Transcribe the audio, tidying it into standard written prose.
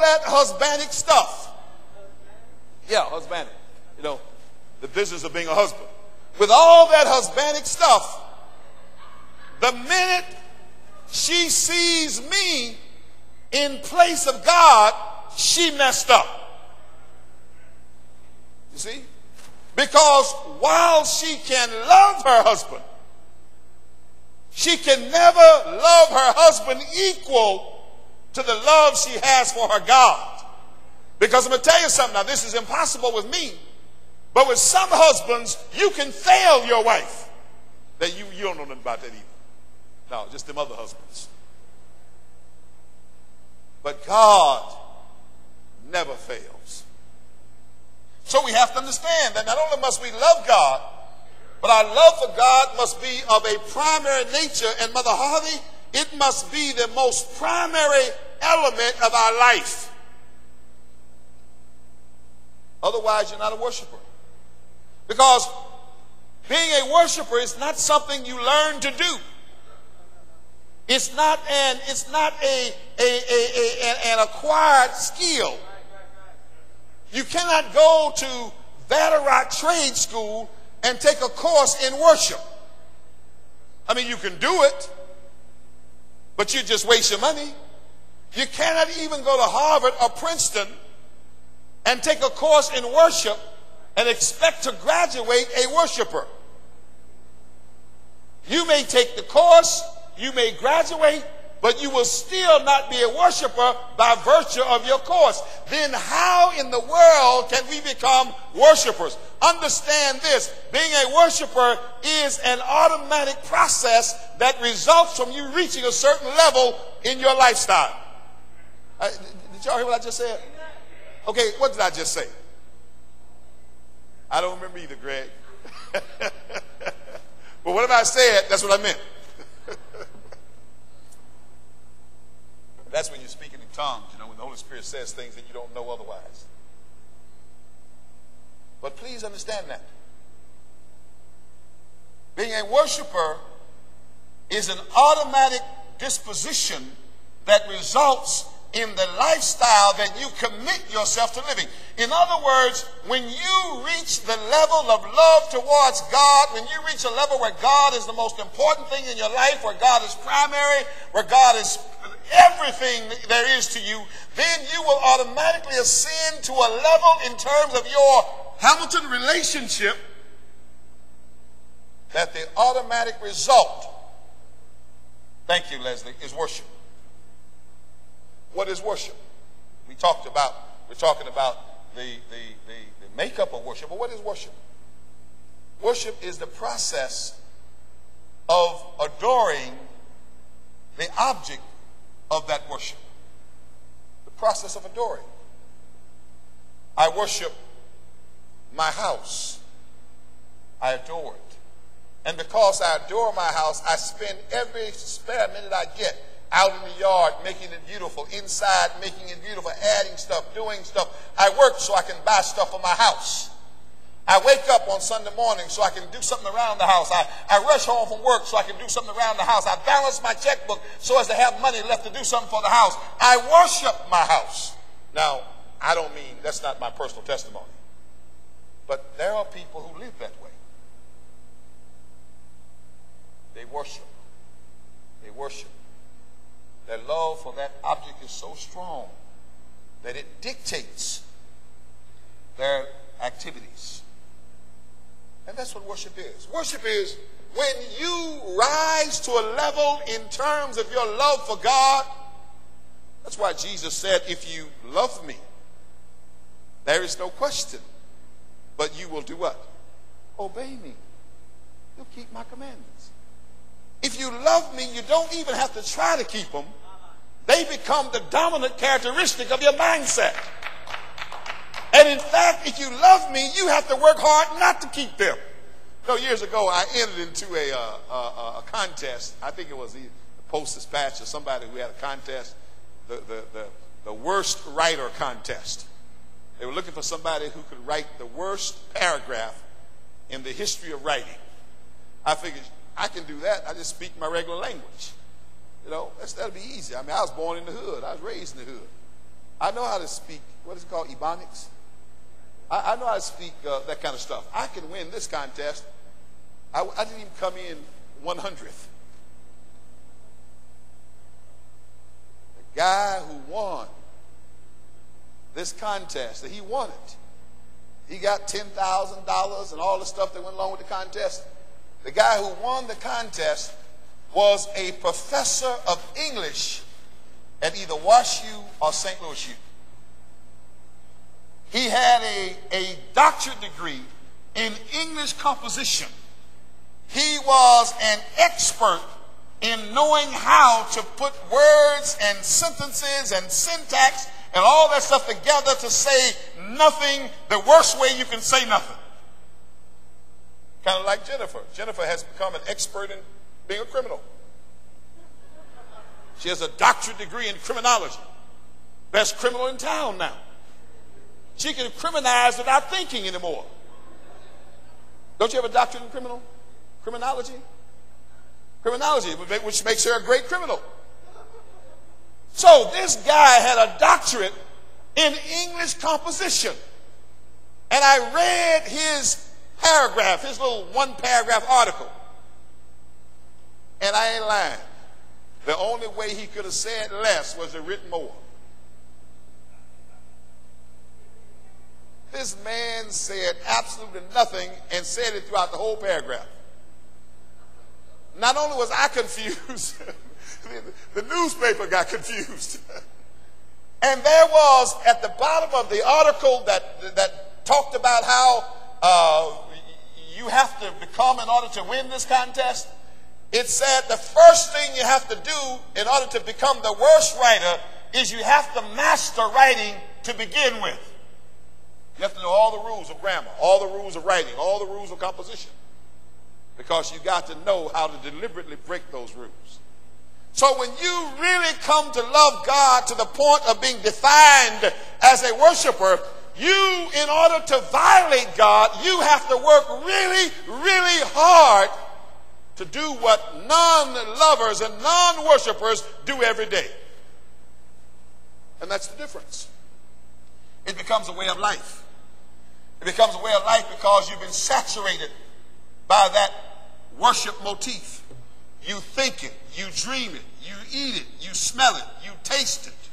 that husbandic stuff. Yeah, husbandic. You know, the business of being a husband. With all that husbandic stuff, the minute she sees me in place of God, she messed up. You see? Because while she can love her husband, she can never love her husband equal to the love she has for her God. Because I'm going to tell you something. Now, this is impossible with me. But with some husbands, you can fail your wife. That you don't know nothing about that either. No, just them other husbands. But God never fails. So we have to understand that not only must we love God, but our love for God must be of a primary nature. And Mother Harvey, it must be the most primary element of our life. Otherwise, you're not a worshiper. Because being a worshiper is not something you learn to do. It's not an acquired skill. You cannot go to Vatterott Trade School and take a course in worship. I mean, you can do it, but you just waste your money. You cannot even go to Harvard or Princeton and take a course in worship and expect to graduate a worshiper. You may take the course, you may graduate, but you will still not be a worshiper by virtue of your course. Then how in the world can we become worshipers? Understand this. Being a worshiper is an automatic process that results from you reaching a certain level in your lifestyle. Did y'all hear what I just said? Okay, what did I just say? I don't remember either, Greg. But whatever I said, that's what I meant. That's when you're speaking in tongues, you know, when the Holy Spirit says things that you don't know otherwise. But please understand that. Being a worshiper is an automatic disposition that results in the lifestyle that you commit yourself to living. In other words, when you reach the level of love towards God, when you reach a level where God is the most important thing in your life, where God is primary, where God is everything there is to you, then you will automatically ascend to a level in terms of your Hamilton relationship that the automatic result, thank you, Leslie, is worship. What is worship? We're talking about the makeup of worship, but what is worship? Worship is the process of adoring the object of that worship. The process of adoring. I worship my house. I adore it. And because I adore my house, I spend every spare minute I get out in the yard making it beautiful, inside making it beautiful, adding stuff, doing stuff. I work so I can buy stuff for my house. I wake up on Sunday morning so I can do something around the house. I rush home from work so I can do something around the house. I balance my checkbook so as to have money left to do something for the house. I worship my house. Now, I don't mean, that's not my personal testimony. But there are people who live that way. They worship. They worship. Their love for that object is so strong that it dictates their activities. And that's what worship is. Worship is when you rise to a level in terms of your love for God. That's why Jesus said, if you love me, there is no question, but you will do what? Obey me. You'll keep my commandments. If you love me, you don't even have to try to keep them. They become the dominant characteristic of your mindset. And in fact, if you love me, you have to work hard not to keep them. You know, years ago, I entered into a contest. I think it was the Post-Dispatch or somebody who had a contest, the worst writer contest. They were looking for somebody who could write the worst paragraph in the history of writing. I figured, I can do that. I just speak my regular language. You know, that'll be easy. I mean, I was born in the hood. I was raised in the hood. I know how to speak, what is it called, Ebonics? I know how to speak that kind of stuff. I can win this contest. I didn't even come in 100th. The guy who won this contest, he won it. He got $10,000 and all the stuff that went along with the contest. The guy who won the contest was a professor of English at either WashU or St. Louis U. He had a doctorate degree in English composition. He was an expert in knowing how to put words and sentences and syntax and all that stuff together to say nothing the worst way you can say nothing. Kind of like Jennifer. Jennifer has become an expert in being a criminal. She has a doctorate degree in criminology. Best criminal in town now. She can criminalize without thinking anymore. Don't you have a doctorate in criminology? Criminology, which makes her a great criminal. So this guy had a doctorate in English composition. And I read his paragraph, his little one-paragraph article. And I ain't lying. The only way he could have said less was to written more. This man said absolutely nothing and said it throughout the whole paragraph. Not only was I confused, the newspaper got confused. And there was at the bottom of the article that talked about how you have to become in order to win this contest. It said the first thing you have to do in order to become the worst writer is you have to master writing to begin with. You have to know all the rules of grammar, all the rules of writing, all the rules of composition. Because you got to know how to deliberately break those rules. So when you really come to love God to the point of being defined as a worshiper, you, in order to violate God, you have to work really, really hard to do what non-lovers and non-worshipers do every day. And that's the difference. It becomes a way of life. It becomes a way of life because you've been saturated by that worship motif. You think it, you dream it, you eat it, you smell it, you taste it.